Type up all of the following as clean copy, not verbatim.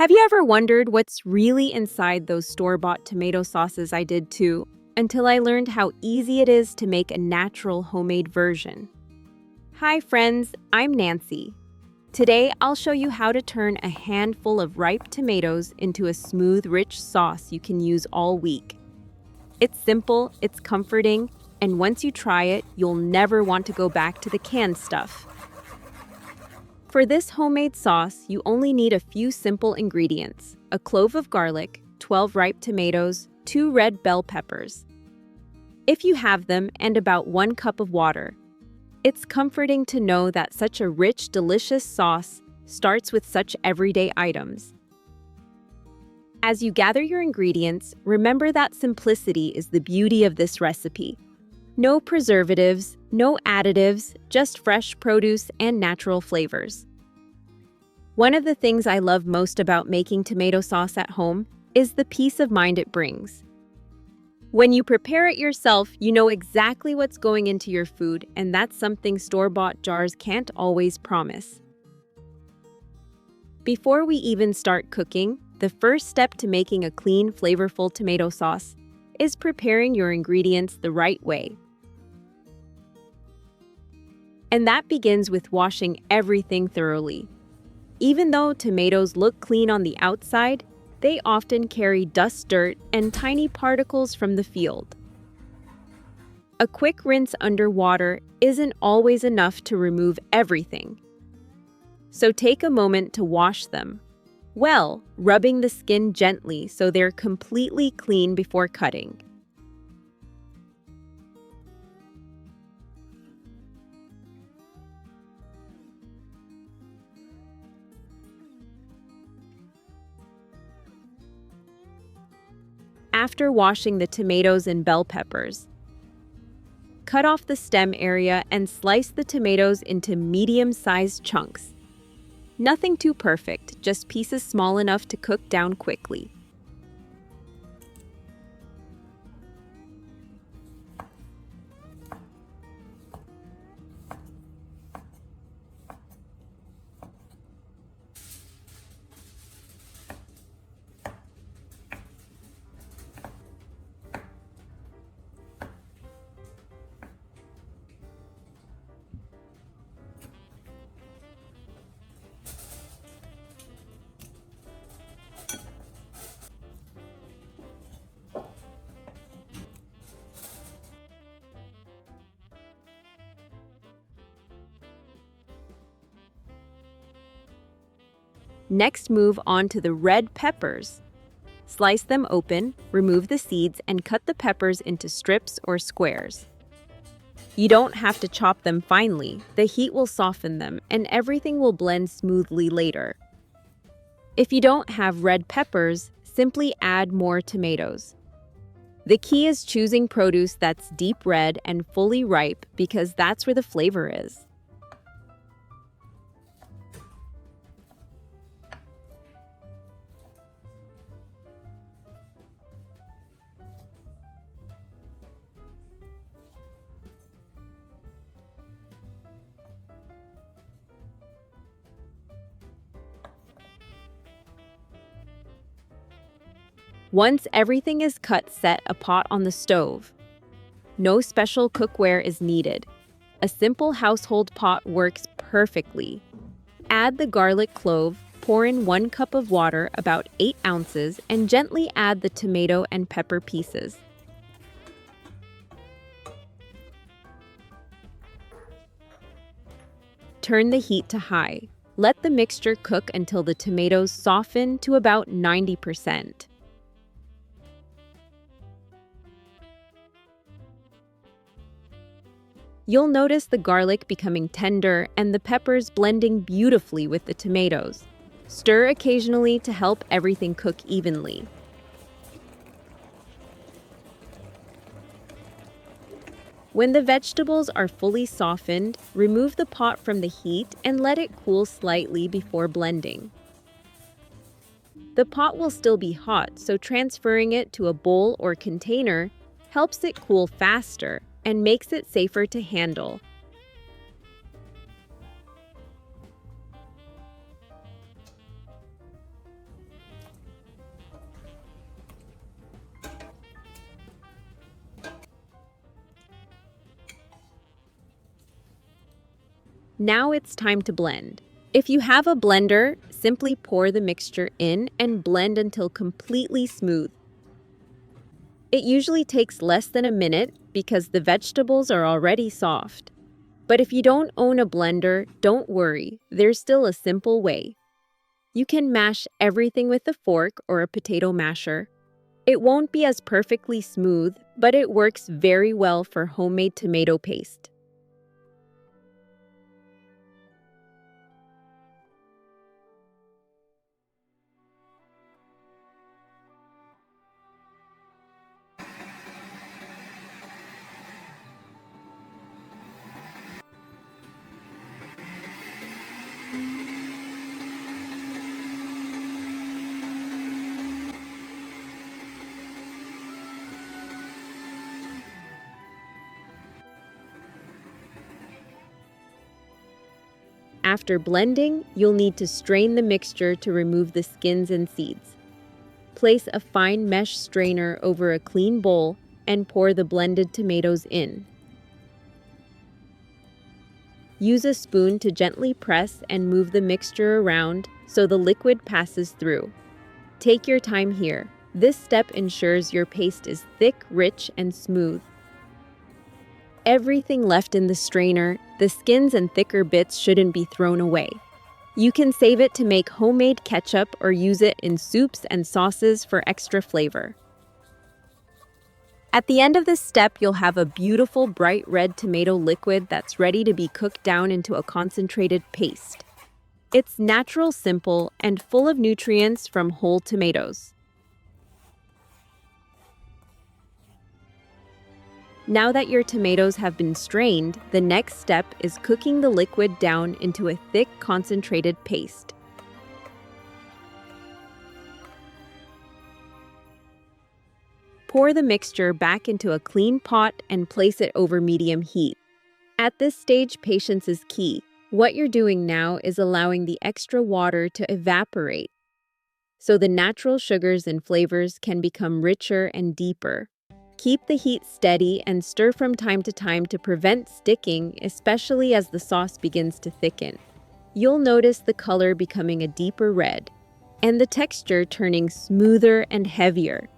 Have you ever wondered what's really inside those store-bought tomato sauces? I did too, until I learned how easy it is to make a natural homemade version. Hi friends, I'm Nancy. Today I'll show you how to turn a handful of ripe tomatoes into a smooth, rich sauce you can use all week. It's simple, it's comforting, and once you try it, you'll never want to go back to the canned stuff. For this homemade sauce, you only need a few simple ingredients: a clove of garlic, 12 ripe tomatoes, 2 red bell peppers. If you have them, and about 1 cup of water. It's comforting to know that such a rich, delicious sauce starts with such everyday items. As you gather your ingredients, remember that simplicity is the beauty of this recipe. No preservatives, no additives, just fresh produce and natural flavors. One of the things I love most about making tomato sauce at home is the peace of mind it brings. When you prepare it yourself, you know exactly what's going into your food, and that's something store-bought jars can't always promise. Before we even start cooking, the first step to making a clean, flavorful tomato sauce is preparing your ingredients the right way. And that begins with washing everything thoroughly. Even though tomatoes look clean on the outside, they often carry dust, dirt, and tiny particles from the field. A quick rinse under water isn't always enough to remove everything. So take a moment to wash them, well, rubbing the skin gently so they're completely clean before cutting. After washing the tomatoes and bell peppers, cut off the stem area and slice the tomatoes into medium-sized chunks. Nothing too perfect, just pieces small enough to cook down quickly. Next, move on to the red peppers. Slice them open, remove the seeds, and cut the peppers into strips or squares. You don't have to chop them finely. The heat will soften them, and everything will blend smoothly later. If you don't have red peppers, simply add more tomatoes. The key is choosing produce that's deep red and fully ripe because that's where the flavor is. Once everything is cut, set a pot on the stove. No special cookware is needed. A simple household pot works perfectly. Add the garlic clove, pour in 1 cup of water, about 8 ounces, and gently add the tomato and pepper pieces. Turn the heat to high. Let the mixture cook until the tomatoes soften to about 90%. You'll notice the garlic becoming tender and the peppers blending beautifully with the tomatoes. Stir occasionally to help everything cook evenly. When the vegetables are fully softened, remove the pot from the heat and let it cool slightly before blending. The pot will still be hot, so transferring it to a bowl or container helps it cool faster and makes it safer to handle. Now it's time to blend. If you have a blender, simply pour the mixture in and blend until completely smooth. It usually takes less than a minute because the vegetables are already soft. But if you don't own a blender, don't worry, there's still a simple way. You can mash everything with a fork or a potato masher. It won't be as perfectly smooth, but it works very well for homemade tomato paste. After blending, you'll need to strain the mixture to remove the skins and seeds. Place a fine mesh strainer over a clean bowl and pour the blended tomatoes in. Use a spoon to gently press and move the mixture around so the liquid passes through. Take your time here. This step ensures your paste is thick, rich, and smooth. Everything left in the strainer, the skins and thicker bits shouldn't be thrown away. You can save it to make homemade ketchup or use it in soups and sauces for extra flavor. At the end of this step, you'll have a beautiful bright red tomato liquid that's ready to be cooked down into a concentrated paste. It's natural, simple, and full of nutrients from whole tomatoes. Now that your tomatoes have been strained, the next step is cooking the liquid down into a thick, concentrated paste. Pour the mixture back into a clean pot and place it over medium heat. At this stage, patience is key. What you're doing now is allowing the extra water to evaporate, so the natural sugars and flavors can become richer and deeper. Keep the heat steady and stir from time to time to prevent sticking, especially as the sauce begins to thicken. You'll notice the color becoming a deeper red, and the texture turning smoother and heavier.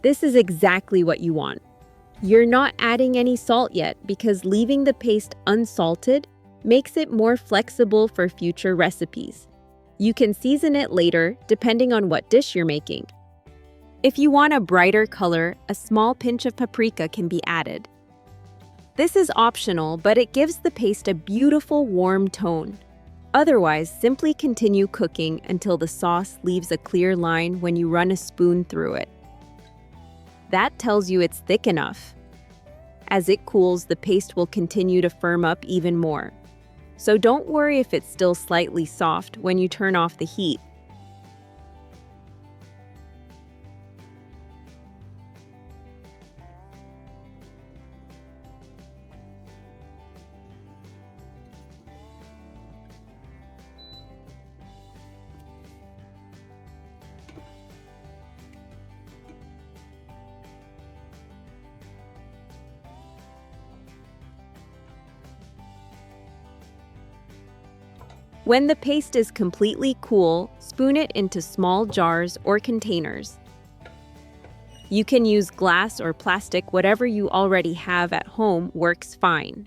This is exactly what you want. You're not adding any salt yet because leaving the paste unsalted makes it more flexible for future recipes. You can season it later, depending on what dish you're making. If you want a brighter color, a small pinch of paprika can be added. This is optional, but it gives the paste a beautiful warm tone. Otherwise, simply continue cooking until the sauce leaves a clear line when you run a spoon through it. That tells you it's thick enough. As it cools, the paste will continue to firm up even more. So don't worry if it's still slightly soft when you turn off the heat. When the paste is completely cool, spoon it into small jars or containers. You can use glass or plastic, whatever you already have at home works fine.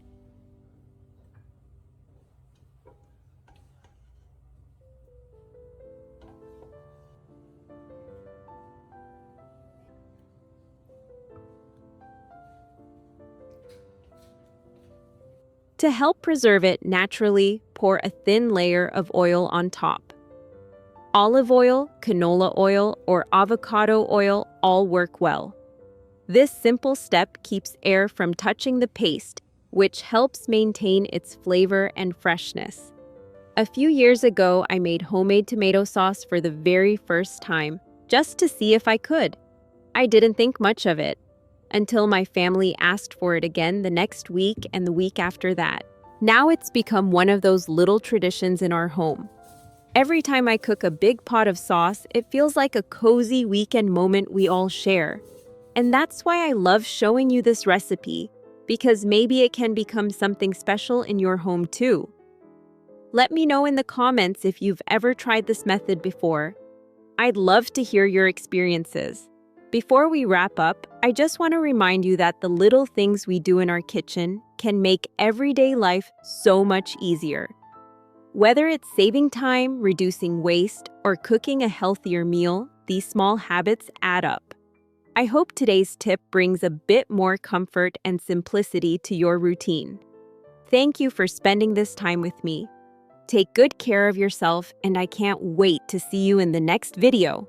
To help preserve it naturally, pour a thin layer of oil on top. Olive oil, canola oil, or avocado oil all work well. This simple step keeps air from touching the paste, which helps maintain its flavor and freshness. A few years ago, I made homemade tomato sauce for the very first time, just to see if I could. I didn't think much of it, until my family asked for it again the next week and the week after that. Now it's become one of those little traditions in our home. Every time I cook a big pot of sauce, it feels like a cozy weekend moment we all share. And that's why I love showing you this recipe, because maybe it can become something special in your home too. Let me know in the comments if you've ever tried this method before. I'd love to hear your experiences. Before we wrap up, I just want to remind you that the little things we do in our kitchen can make everyday life so much easier. Whether it's saving time, reducing waste, or cooking a healthier meal, these small habits add up. I hope today's tip brings a bit more comfort and simplicity to your routine. Thank you for spending this time with me. Take good care of yourself, and I can't wait to see you in the next video.